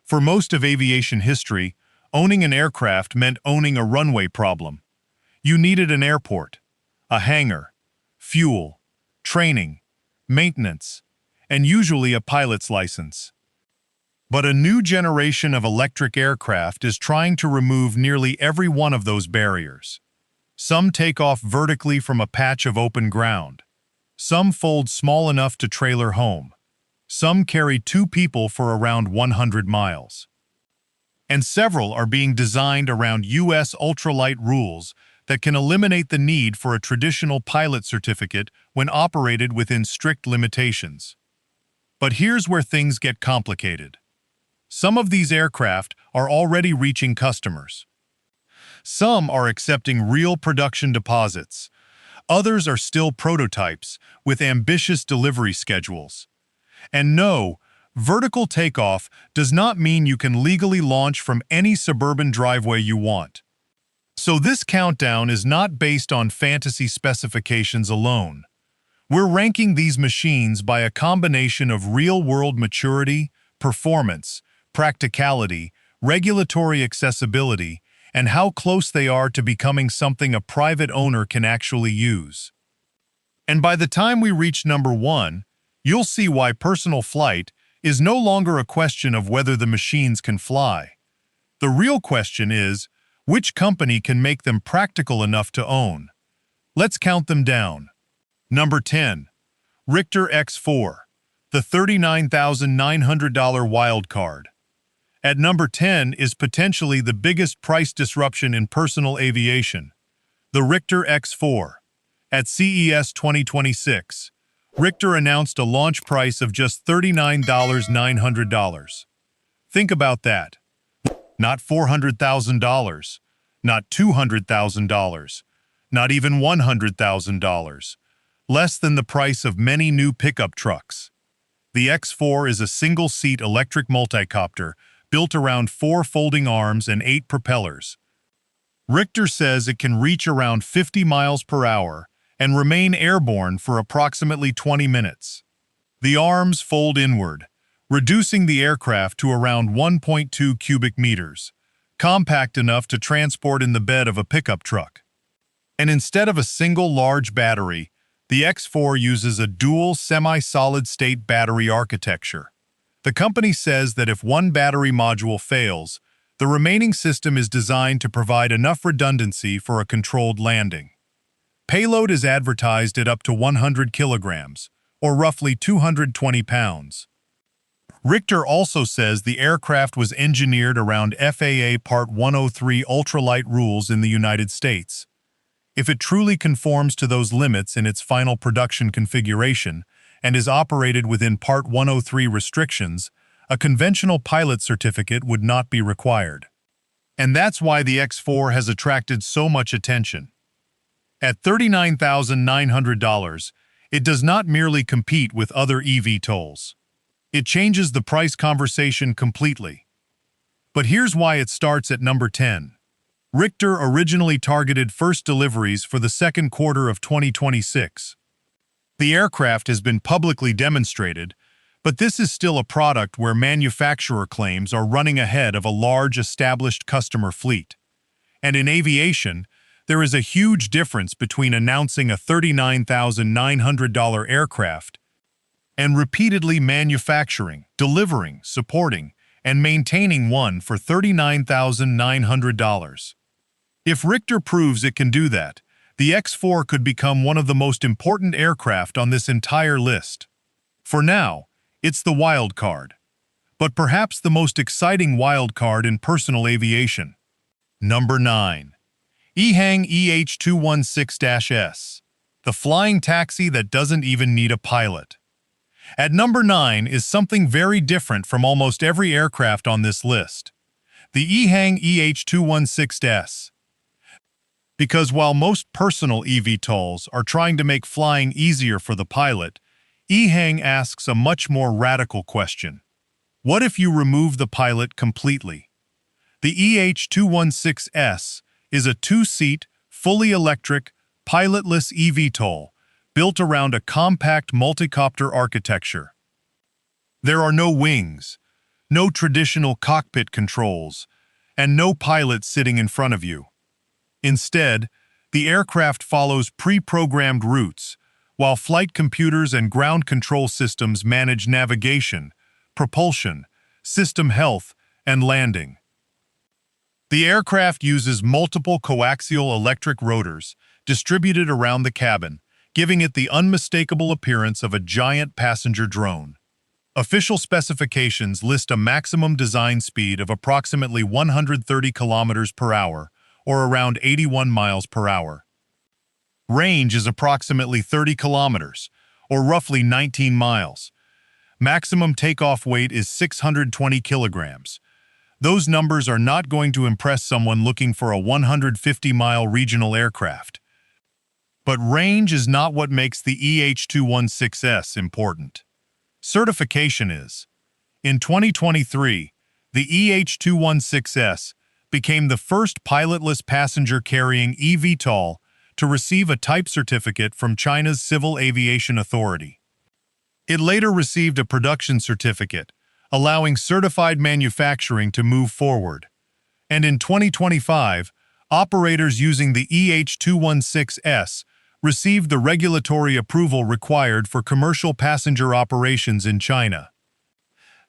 For most of aviation history, owning an aircraft meant owning a runway problem. You needed an airport, a hangar, fuel, training, maintenance, and usually a pilot's license. But a new generation of electric aircraft is trying to remove nearly every one of those barriers. Some take off vertically from a patch of open ground. Some fold small enough to trailer home. Some carry 2 people for around 100 miles. And several are being designed around U.S. ultralight rules that can eliminate the need for a traditional pilot certificate when operated within strict limitations. But here's where things get complicated. Some of these aircraft are already reaching customers. Some are accepting real production deposits. Others are still prototypes with ambitious delivery schedules. And no, vertical takeoff does not mean you can legally launch from any suburban driveway you want. So this countdown is not based on fantasy specifications alone. We're ranking these machines by a combination of real-world maturity, performance, practicality, regulatory accessibility, and how close they are to becoming something a private owner can actually use. And by the time we reach number 1, you'll see why personal flight is no longer a question of whether the machines can fly. The real question is, which company can make them practical enough to own? Let's count them down. Number 10. Richter X4, the $39,900 wild card. At number 10 is potentially the biggest price disruption in personal aviation, the Richter X4. At CES 2026, Richter announced a launch price of just $39,900. Think about that. Not $400,000, not $200,000, not even $100,000. Less than the price of many new pickup trucks. The X4 is a single-seat electric multicopter built around 4 folding arms and 8 propellers. Richter says it can reach around 50 miles per hour and remain airborne for approximately 20 minutes. The arms fold inward, reducing the aircraft to around 1.2 cubic meters, compact enough to transport in the bed of a pickup truck. And instead of a single large battery, the X4 uses a dual semi-solid-state battery architecture. The company says that if one battery module fails, the remaining system is designed to provide enough redundancy for a controlled landing. Payload is advertised at up to 100 kilograms, or roughly 220 pounds. Richter also says the aircraft was engineered around FAA Part 103 ultralight rules in the United States. If it truly conforms to those limits in its final production configuration and is operated within Part 103 restrictions, a conventional pilot certificate would not be required. And that's why the X4 has attracted so much attention. At $39,900, it does not merely compete with other eVTOLs. It changes the price conversation completely. But here's why it starts at number 10. Richter originally targeted first deliveries for the second quarter of 2026. The aircraft has been publicly demonstrated, but this is still a product where manufacturer claims are running ahead of a large established customer fleet. And in aviation, there is a huge difference between announcing a $39,900 aircraft and repeatedly manufacturing, delivering, supporting, and maintaining one for $39,900. If Richter proves it can do that, the X4 could become one of the most important aircraft on this entire list. For now, it's the wild card, but perhaps the most exciting wild card in personal aviation. Number 9. EHang EH216-S, the flying taxi that doesn't even need a pilot. At number 9 is something very different from almost every aircraft on this list, the EHang EH216-S. Because while most personal eVTOLs are trying to make flying easier for the pilot, EHang asks a much more radical question. What if you remove the pilot completely? The EH216-S is a 2-seat, fully electric, pilotless eVTOL built around a compact multicopter architecture. There are no wings, no traditional cockpit controls, and no pilot sitting in front of you. Instead, the aircraft follows pre-programmed routes, while flight computers and ground control systems manage navigation, propulsion, system health, and landing. The aircraft uses multiple coaxial electric rotors distributed around the cabin, giving it the unmistakable appearance of a giant passenger drone. Official specifications list a maximum design speed of approximately 130 kilometers per hour, or around 81 miles per hour. Range is approximately 30 kilometers, or roughly 19 miles. Maximum takeoff weight is 620 kilograms. Those numbers are not going to impress someone looking for a 150-mile regional aircraft. But range is not what makes the EH216-S important. Certification is. In 2023, the EH216-S became the first pilotless passenger-carrying eVTOL to receive a type certificate from China's Civil Aviation Authority. It later received a production certificate, allowing certified manufacturing to move forward. And in 2025, operators using the EH216-S received the regulatory approval required for commercial passenger operations in China.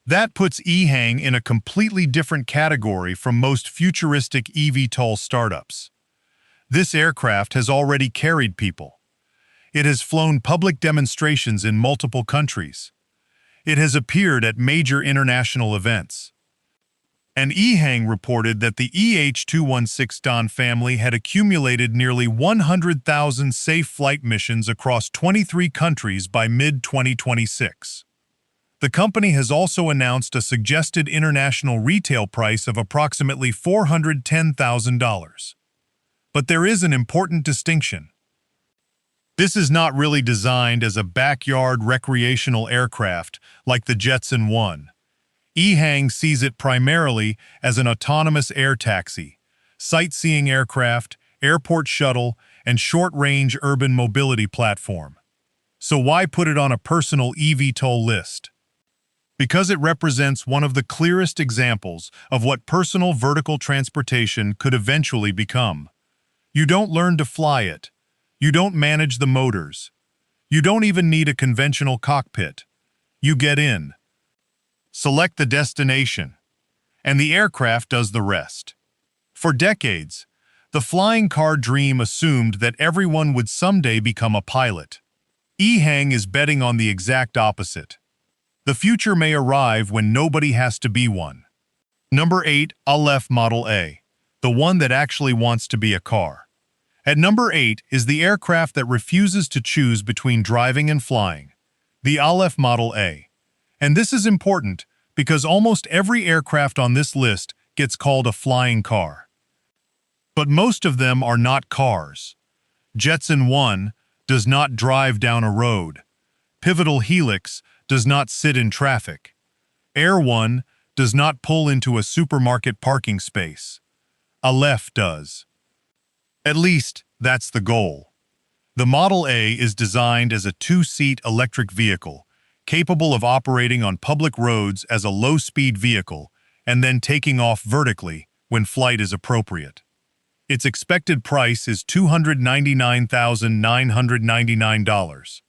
That puts EHang in a completely different category from most futuristic eVTOL startups. This aircraft has already carried people. It has flown public demonstrations in multiple countries. It has appeared at major international events. And EHang reported that the EH216 family had accumulated nearly 100,000 safe flight missions across 23 countries by mid-2026. The company has also announced a suggested international retail price of approximately $410,000. But there is an important distinction. This is not really designed as a backyard recreational aircraft like the Jetson 1. EHang sees it primarily as an autonomous air taxi, sightseeing aircraft, airport shuttle, and short-range urban mobility platform. So why put it on a personal eVTOL list? Because it represents one of the clearest examples of what personal vertical transportation could eventually become. You don't learn to fly it. You don't manage the motors. You don't even need a conventional cockpit. You get in. Select the destination, and the aircraft does the rest. For decades, the flying car dream assumed that everyone would someday become a pilot. EHang is betting on the exact opposite. The future may arrive when nobody has to be one. Number 8, Aleph Model A, the one that actually wants to be a car. At number 8 is the aircraft that refuses to choose between driving and flying, the Aleph Model A. And this is important because almost every aircraft on this list gets called a flying car. But most of them are not cars. Jetson 1 does not drive down a road. Pivotal Helix does not sit in traffic. Air 1 does not pull into a supermarket parking space. Aleph does. At least, that's the goal. The Model A is designed as a two-seat electric vehicle, capable of operating on public roads as a low-speed vehicle and then taking off vertically when flight is appropriate. Its expected price is $299,999.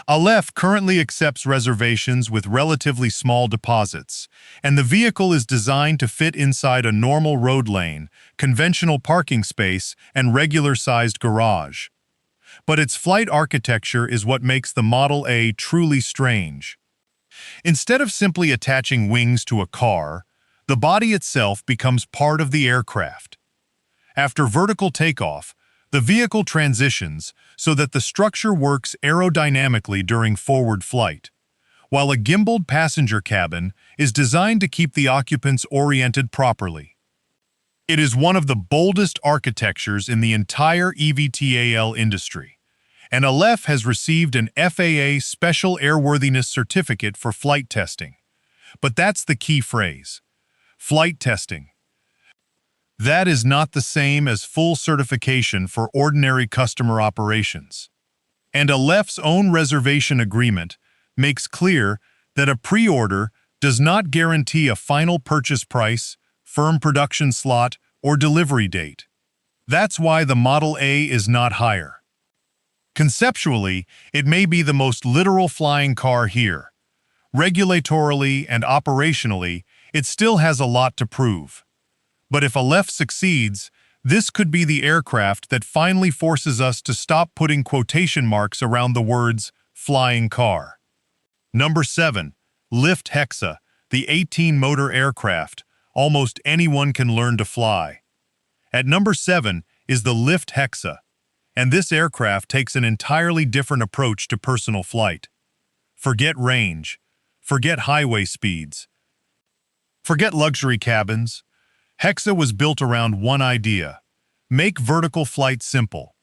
Aleph currently accepts reservations with relatively small deposits, and the vehicle is designed to fit inside a normal road lane, conventional parking space, and regular-sized garage. But its flight architecture is what makes the Model A truly strange. Instead of simply attaching wings to a car, the body itself becomes part of the aircraft. After vertical takeoff, the vehicle transitions so that the structure works aerodynamically during forward flight, while a gimbaled passenger cabin is designed to keep the occupants oriented properly. It is one of the boldest architectures in the entire eVTOL industry, and Aleph has received an FAA Special Airworthiness Certificate for flight testing. But that's the key phrase: flight testing. That is not the same as full certification for ordinary customer operations. And Aleph's own reservation agreement makes clear that a pre-order does not guarantee a final purchase price, firm production slot, or delivery date. That's why the Model A is not higher. Conceptually, it may be the most literal flying car here. Regulatorily and operationally, it still has a lot to prove. But if Aleph succeeds, this could be the aircraft that finally forces us to stop putting quotation marks around the words flying car. Number 7. Lift Hexa, the 18-motor aircraft almost anyone can learn to fly. At number 7 is the Lift Hexa, and this aircraft takes an entirely different approach to personal flight. Forget range, forget highway speeds, forget luxury cabins. Hexa was built around one idea: make vertical flight simple.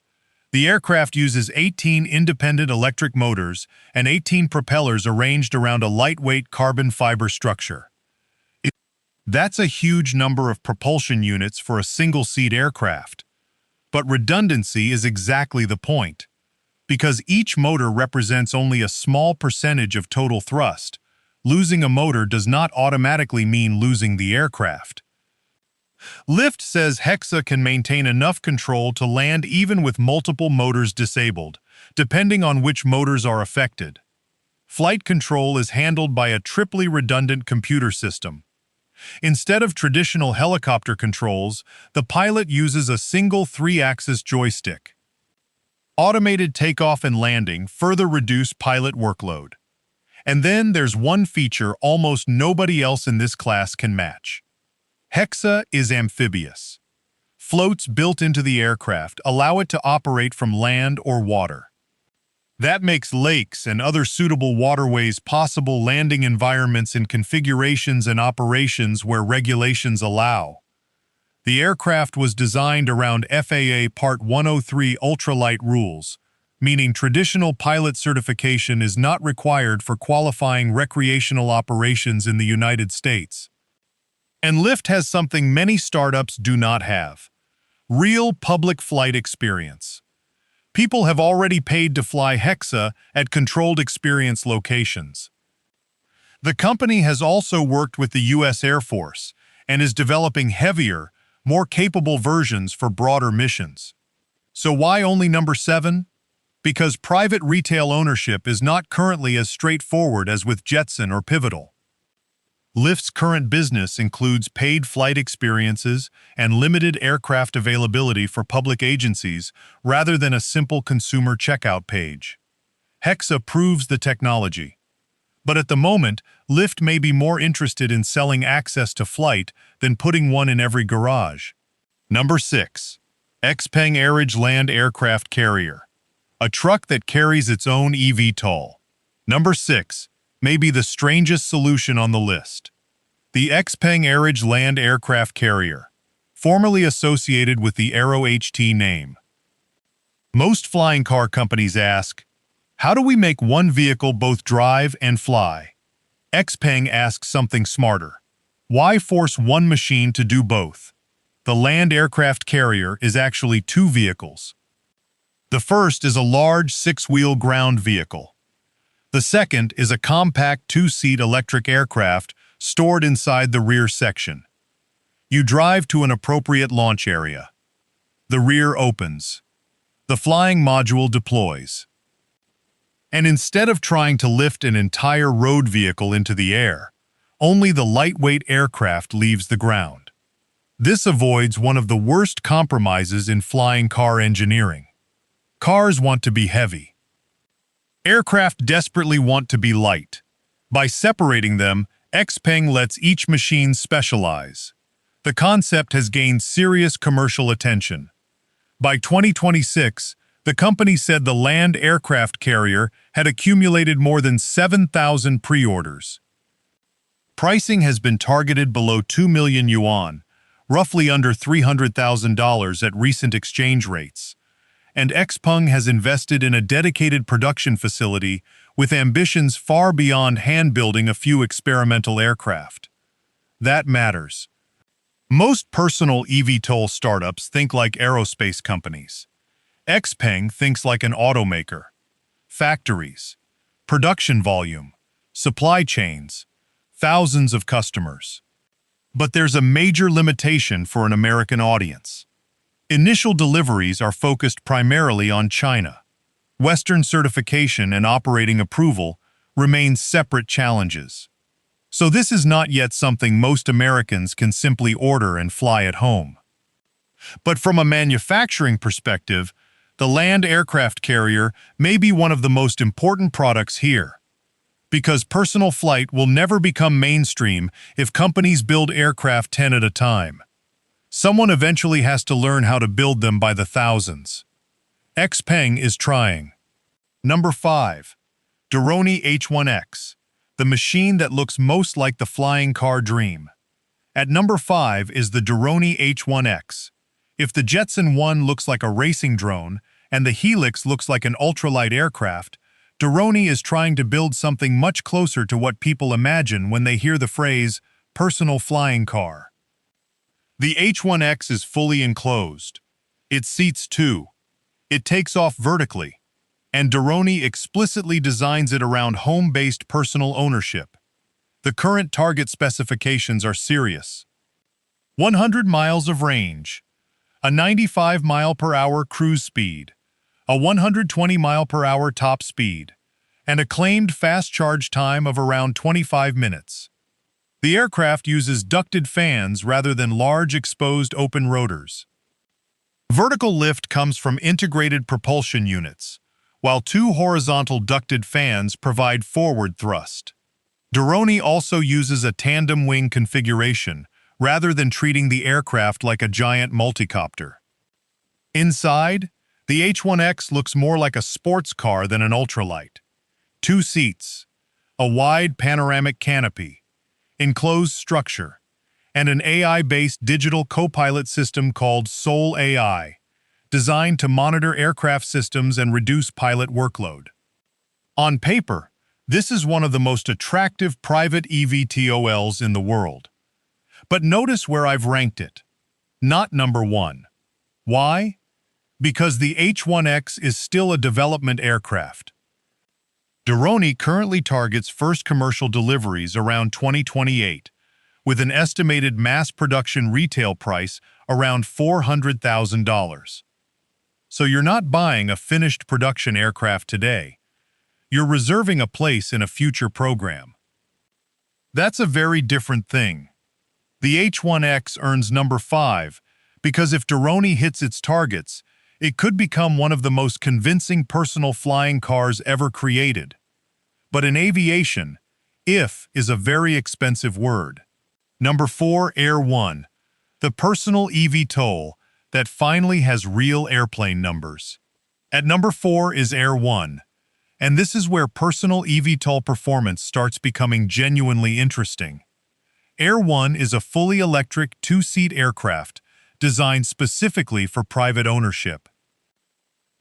The aircraft uses 18 independent electric motors and 18 propellers arranged around a lightweight carbon fiber structure. That's a huge number of propulsion units for a single-seat aircraft. But redundancy is exactly the point, because each motor represents only a small percentage of total thrust. Losing a motor does not automatically mean losing the aircraft. Lift says Hexa can maintain enough control to land even with multiple motors disabled, depending on which motors are affected. Flight control is handled by a triply redundant computer system. Instead of traditional helicopter controls, the pilot uses a single 3-axis joystick. Automated takeoff and landing further reduce pilot workload. And then there's one feature almost nobody else in this class can match. Hexa is amphibious. Floats built into the aircraft allow it to operate from land or water. That makes lakes and other suitable waterways possible landing environments in configurations and operations where regulations allow. The aircraft was designed around FAA Part 103 ultralight rules, meaning traditional pilot certification is not required for qualifying recreational operations in the United States. And Lift has something many startups do not have: real public flight experience. People have already paid to fly Hexa at controlled experience locations. The company has also worked with the U.S. Air Force and is developing heavier, more capable versions for broader missions. So why only number 7? Because private retail ownership is not currently as straightforward as with Jetson or Pivotal. Lift's current business includes paid flight experiences and limited aircraft availability for public agencies rather than a simple consumer checkout page. Hexa proves the technology. But at the moment, Lift may be more interested in selling access to flight than putting one in every garage. Number 6. XPeng Airage Land Aircraft Carrier, a truck that carries its own eVTOL. Number 6 may be the strangest solution on the list. The XPeng Airage Land Aircraft Carrier, formerly associated with the Aero HT name. Most flying car companies ask, how do we make one vehicle both drive and fly? XPeng asks something smarter. Why force one machine to do both? The land aircraft carrier is actually 2 vehicles. The first is a large 6-wheel ground vehicle. The second is a compact 2-seat electric aircraft stored inside the rear section. You drive to an appropriate launch area. The rear opens. The flying module deploys. And instead of trying to lift an entire road vehicle into the air, only the lightweight aircraft leaves the ground. This avoids one of the worst compromises in flying car engineering. Cars want to be heavy. Aircraft desperately want to be light. By separating them, XPeng lets each machine specialize. The concept has gained serious commercial attention. By 2026, the company said the land aircraft carrier had accumulated more than 7,000 pre-orders. Pricing has been targeted below 2 million yuan, roughly under $300,000 at recent exchange rates. And XPeng has invested in a dedicated production facility with ambitions far beyond hand-building a few experimental aircraft. That matters. Most personal eVTOL startups think like aerospace companies. XPeng thinks like an automaker. Factories, production volume, supply chains, thousands of customers. But there's a major limitation for an American audience. Initial deliveries are focused primarily on China. Western certification and operating approval remain separate challenges. So this is not yet something most Americans can simply order and fly at home. But from a manufacturing perspective, the land aircraft carrier may be one of the most important products here. Because personal flight will never become mainstream if companies build aircraft 10 at a time. Someone eventually has to learn how to build them by the thousands. XPeng is trying. Number 5. Doroni H1-X, the machine that looks most like the flying car dream. At number 5 is the Doroni H1-X. If the Jetson 1 looks like a racing drone and the Helix looks like an ultralight aircraft, Doroni is trying to build something much closer to what people imagine when they hear the phrase, personal flying car. The H1-X is fully enclosed. It seats 2. It takes off vertically. And Doroni explicitly designs it around home-based personal ownership. The current target specifications are serious. 100 miles of range, a 95-mile-per-hour cruise speed, a 120-mile-per-hour top speed, and a claimed fast charge time of around 25 minutes. The aircraft uses ducted fans rather than large exposed open rotors. Vertical lift comes from integrated propulsion units, while 2 horizontal ducted fans provide forward thrust. Doroni also uses a tandem wing configuration rather than treating the aircraft like a giant multicopter. Inside, the H1-X looks more like a sports car than an ultralight. 2 seats, a wide panoramic canopy, enclosed structure, and an AI-based digital co-pilot system called Soul AI, designed to monitor aircraft systems and reduce pilot workload. On paper, this is one of the most attractive private eVTOLs in the world. But notice where I've ranked it. Not number 1. Why? Because the H1-X is still a development aircraft. Doroni currently targets first commercial deliveries around 2028, with an estimated mass production retail price around $400,000. So you're not buying a finished production aircraft today. You're reserving a place in a future program. That's a very different thing. The H1-X earns number 5 because if Doroni hits its targets, it could become one of the most convincing personal flying cars ever created. But in aviation, "if" is a very expensive word. Number 4, Air 1, the personal eVTOL that finally has real airplane numbers. At number 4 is Air 1, and this is where personal eVTOL performance starts becoming genuinely interesting. Air 1 is a fully electric 2-seat aircraft designed specifically for private ownership.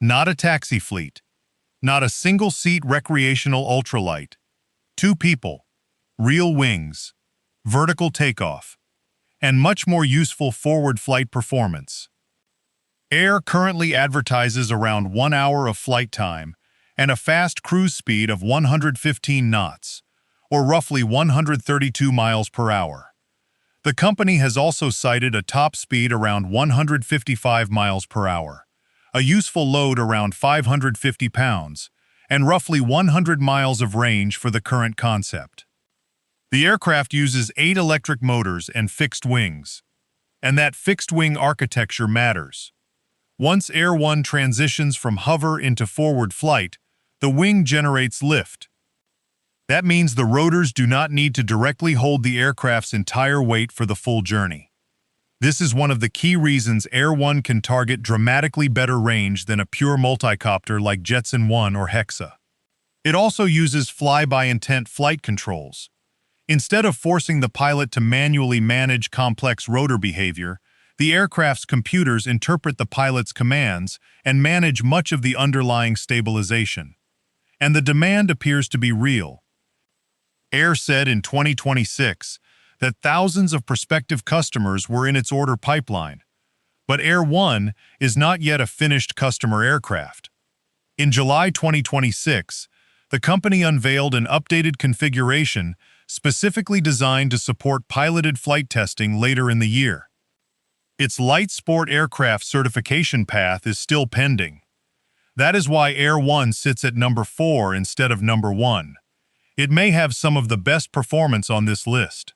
Not a taxi fleet, not a single-seat recreational ultralight. 2 people, real wings, vertical takeoff, and much more useful forward flight performance. Air currently advertises around 1 hour of flight time and a fast cruise speed of 115 knots, or roughly 132 miles per hour. The company has also cited a top speed around 155 miles per hour, a useful load around 550 pounds, and roughly 100 miles of range for the current concept. The aircraft uses 8 electric motors and fixed wings, and that fixed-wing architecture matters. Once Air 1 transitions from hover into forward flight, the wing generates lift. That means the rotors do not need to directly hold the aircraft's entire weight for the full journey. This is one of the key reasons Air 1 can target dramatically better range than a pure multicopter like Jetson 1 or Hexa. It also uses fly-by-intent flight controls. Instead of forcing the pilot to manually manage complex rotor behavior, the aircraft's computers interpret the pilot's commands and manage much of the underlying stabilization. And the demand appears to be real. Air said in 2026 that thousands of prospective customers were in its order pipeline, but Air 1 is not yet a finished customer aircraft. In July 2026, the company unveiled an updated configuration specifically designed to support piloted flight testing later in the year. Its light sport aircraft certification path is still pending. That is why Air 1 sits at number 4 instead of number 1. It may have some of the best performance on this list.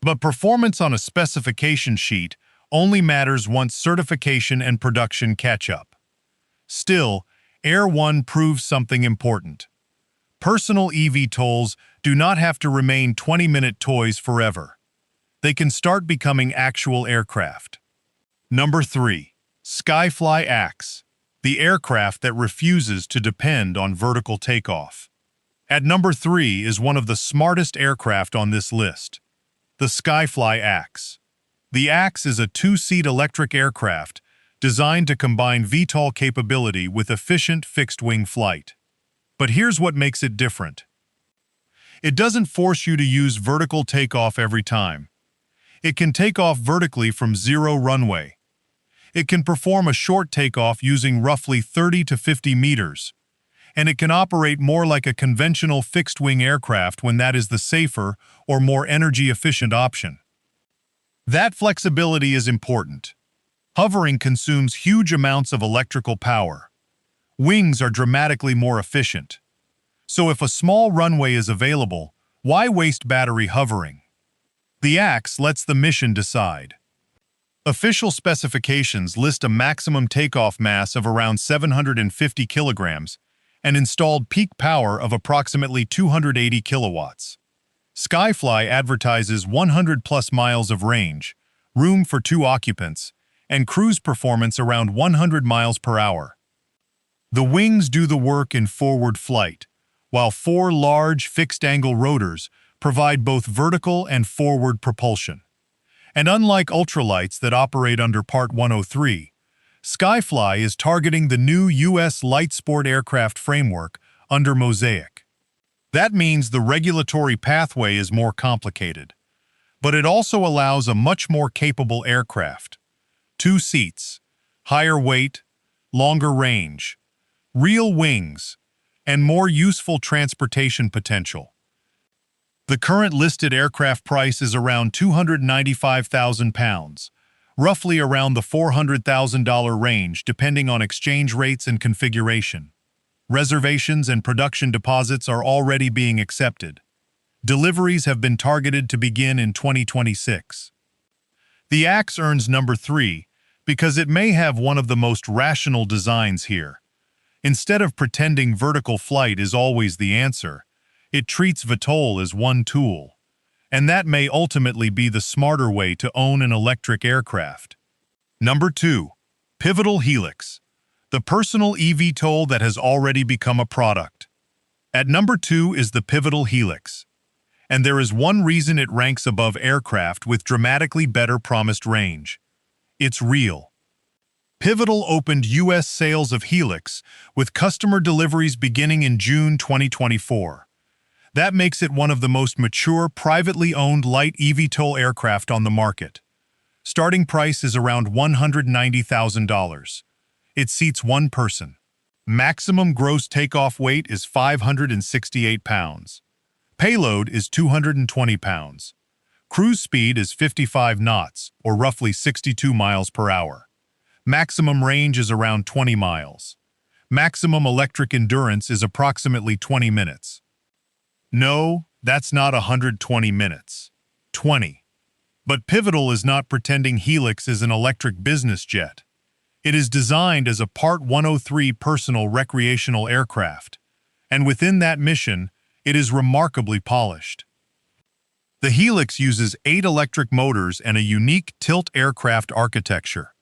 But performance on a specification sheet only matters once certification and production catch up. Still, Air 1 proves something important. Personal eVTOLs do not have to remain 20-minute toys forever. They can start becoming actual aircraft. Number 3. Skyfly X, the aircraft that refuses to depend on vertical takeoff. At number 3 is one of the smartest aircraft on this list, the Skyfly X. The X is a two-seat electric aircraft designed to combine VTOL capability with efficient fixed-wing flight. But here's what makes it different. It doesn't force you to use vertical takeoff every time. It can take off vertically from zero runway. It can perform a short takeoff using roughly 30 to 50 meters, and it can operate more like a conventional fixed-wing aircraft when that is the safer or more energy-efficient option. That flexibility is important. Hovering consumes huge amounts of electrical power. Wings are dramatically more efficient. So if a small runway is available, why waste battery hovering? The X lets the mission decide. Official specifications list a maximum takeoff mass of around 750 kilograms and installed peak power of approximately 280 kilowatts. Skyfly advertises 100-plus miles of range, room for 2 occupants, and cruise performance around 100 miles per hour. The wings do the work in forward flight, while 4 large fixed-angle rotors provide both vertical and forward propulsion. And unlike ultralights that operate under Part 103, Skyfly is targeting the new U.S. light sport aircraft framework under Mosaic. That means the regulatory pathway is more complicated, but it also allows a much more capable aircraft. 2 seats, higher weight, longer range, real wings, and more useful transportation potential. The current listed aircraft price is around £295,000, roughly around the $400,000 range depending on exchange rates and configuration. Reservations and production deposits are already being accepted. Deliveries have been targeted to begin in 2026. The X earns number 3 because it may have one of the most rational designs here. Instead of pretending vertical flight is always the answer, it treats VTOL as one tool. And that may ultimately be the smarter way to own an electric aircraft. Number 2. Pivotal Helix, the personal eVTOL that has already become a product. At number 2 is the Pivotal Helix. And there is one reason it ranks above aircraft with dramatically better promised range. It's real. Pivotal opened U.S. sales of Helix, with customer deliveries beginning in June 2024. That makes it one of the most mature, privately owned light eVTOL aircraft on the market. Starting price is around $190,000. It seats 1 person. Maximum gross takeoff weight is 568 pounds. Payload is 220 pounds. Cruise speed is 55 knots, or roughly 62 miles per hour. Maximum range is around 20 miles. Maximum electric endurance is approximately 20 minutes. No, that's not 120 minutes. 20. But Pivotal is not pretending Helix is an electric business jet. It is designed as a Part 103 personal recreational aircraft, and within that mission, it is remarkably polished. The Helix uses 8 electric motors and a unique tilt aircraft architecture.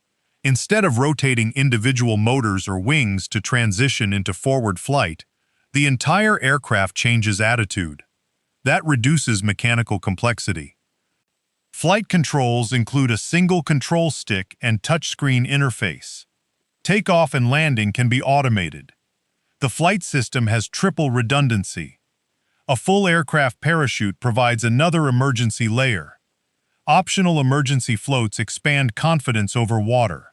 Instead of rotating individual motors or wings to transition into forward flight, the entire aircraft changes attitude. That reduces mechanical complexity. Flight controls include a single control stick and touchscreen interface. Takeoff and landing can be automated. The flight system has triple redundancy. A full aircraft parachute provides another emergency layer. Optional emergency floats expand confidence over water.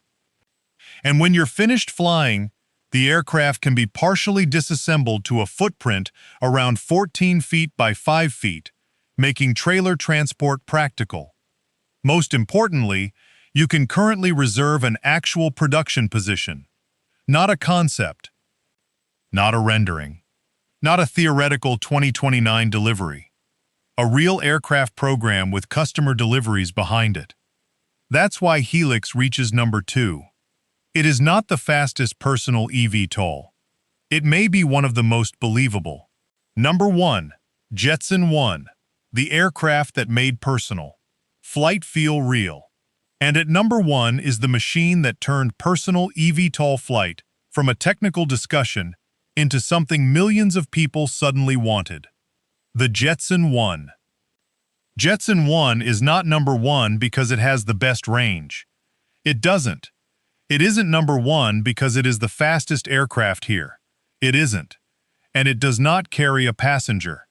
And when you're finished flying, the aircraft can be partially disassembled to a footprint around 14 feet by 5 feet, making trailer transport practical. Most importantly, you can currently reserve an actual production position, not a concept, not a rendering, not a theoretical 2029 delivery. A real aircraft program with customer deliveries behind it. That's why Helix reaches number 2. It is not the fastest personal eVTOL. It may be one of the most believable. Number 1. Jetson 1, the aircraft that made personal flight feel real. And at number 1 is the machine that turned personal eVTOL flight from a technical discussion into something millions of people suddenly wanted. The Jetson 1. Jetson 1 is not number 1 because it has the best range. It doesn't. It isn't number 1 because it is the fastest aircraft here. It isn't. And it does not carry a passenger.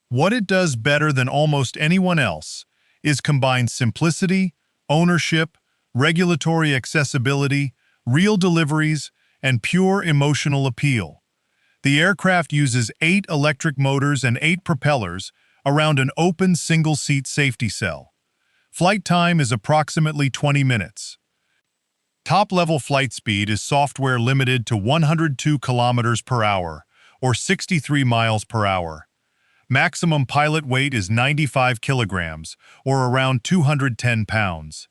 What it does better than almost anyone else is combine simplicity, ownership, regulatory accessibility, real deliveries, and pure emotional appeal. The aircraft uses 8 electric motors and 8 propellers around an open single-seat safety cell. Flight time is approximately 20 minutes. Top-level flight speed is software limited to 102 kilometers per hour, or 63 miles per hour. Maximum pilot weight is 95 kilograms, or around 210 pounds.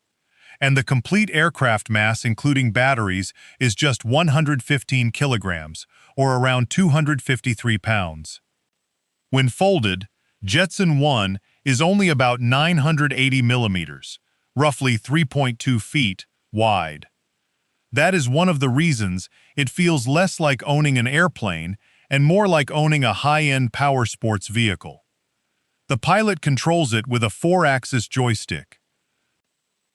And the complete aircraft mass, including batteries, is just 115 kilograms, or around 253 pounds. When folded, Jetson 1 is only about 980 millimeters, roughly 3.2 feet, wide. That is one of the reasons it feels less like owning an airplane and more like owning a high-end power sports vehicle. The pilot controls it with a 4-axis joystick.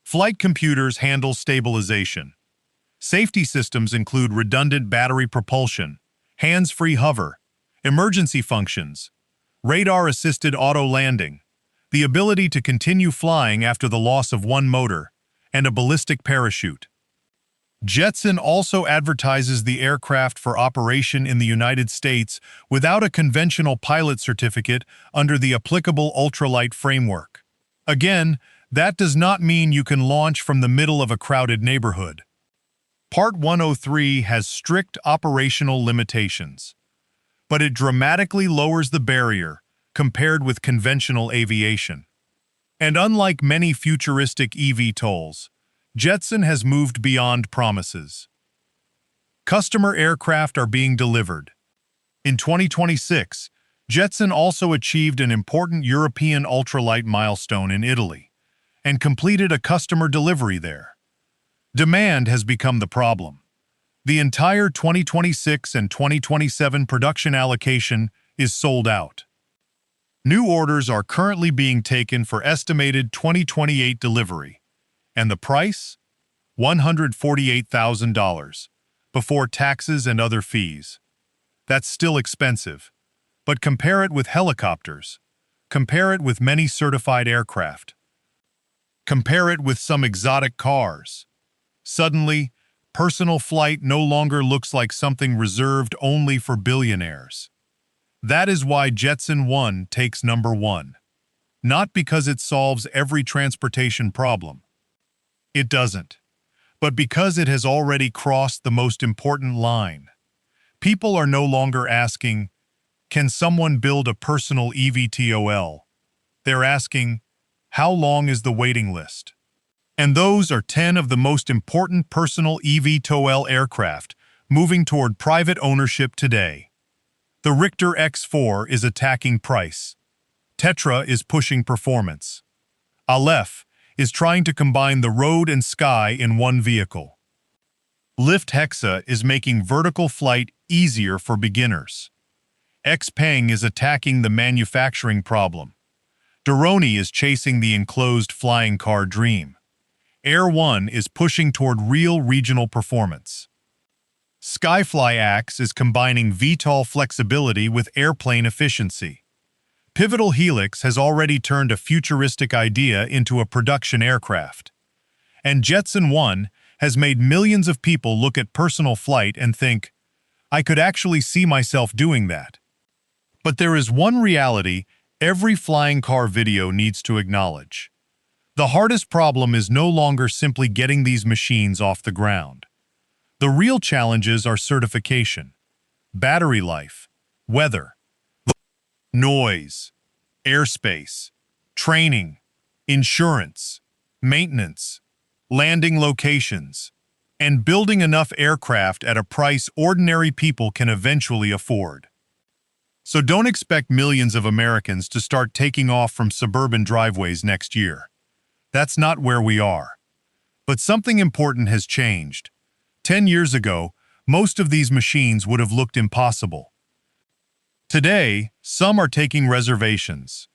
Flight computers handle stabilization. Safety systems include redundant battery propulsion, hands-free hover, emergency functions, radar-assisted auto-landing, the ability to continue flying after the loss of one motor, and a ballistic parachute. Jetson also advertises the aircraft for operation in the United States without a conventional pilot certificate under the applicable ultralight framework. Again, that does not mean you can launch from the middle of a crowded neighborhood. Part 103 has strict operational limitations, but it dramatically lowers the barrier compared with conventional aviation. And unlike many futuristic eVTOLs, Jetson has moved beyond promises. Customer aircraft are being delivered. In 2026, Jetson also achieved an important European ultralight milestone in Italy and completed a customer delivery there. Demand has become the problem. The entire 2026 and 2027 production allocation is sold out. New orders are currently being taken for estimated 2028 delivery. And the price? $148,000, before taxes and other fees. That's still expensive. But compare it with helicopters. Compare it with many certified aircraft. Compare it with some exotic cars. Suddenly, personal flight no longer looks like something reserved only for billionaires. That is why Jetson 1 takes number 1. Not because it solves every transportation problem. It doesn't. But because it has already crossed the most important line. People are no longer asking, can someone build a personal eVTOL? They're asking, how long is the waiting list? And those are 10 of the most important personal eVTOL aircraft moving toward private ownership today. The Richter X4 is attacking price. Tetra is pushing performance. Aleph is trying to combine the road and sky in one vehicle. Lift Hexa is making vertical flight easier for beginners. Xpeng is attacking the manufacturing problem. Doroni is chasing the enclosed flying car dream. Air One is pushing toward real regional performance. Skyfly Axe is combining VTOL flexibility with airplane efficiency. Pivotal Helix has already turned a futuristic idea into a production aircraft. And Jetson 1 has made millions of people look at personal flight and think, I could actually see myself doing that. But there is one reality every flying car video needs to acknowledge. The hardest problem is no longer simply getting these machines off the ground. The real challenges are certification, battery life, weather, noise, airspace, training, insurance, maintenance, landing locations, and building enough aircraft at a price ordinary people can eventually afford. So don't expect millions of Americans to start taking off from suburban driveways next year. That's not where we are. But something important has changed. 10 years ago, most of these machines would have looked impossible. Today, some are taking reservations.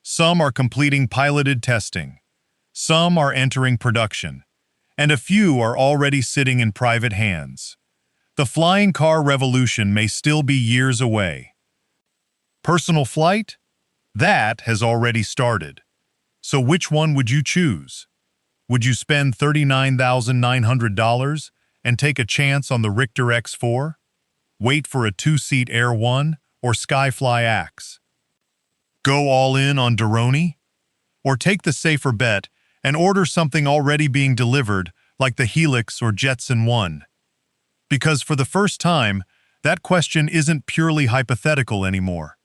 Some are completing piloted testing. Some are entering production. And a few are already sitting in private hands. The flying car revolution may still be years away. Personal flight? That has already started. So which one would you choose? Would you spend $39,900 and take a chance on the Richter X4? Wait for a two-seat Air 1 or Skyfly X? Go all in on Doroni? Or take the safer bet and order something already being delivered like the Helix or Jetson 1? Because for the first time, that question isn't purely hypothetical anymore.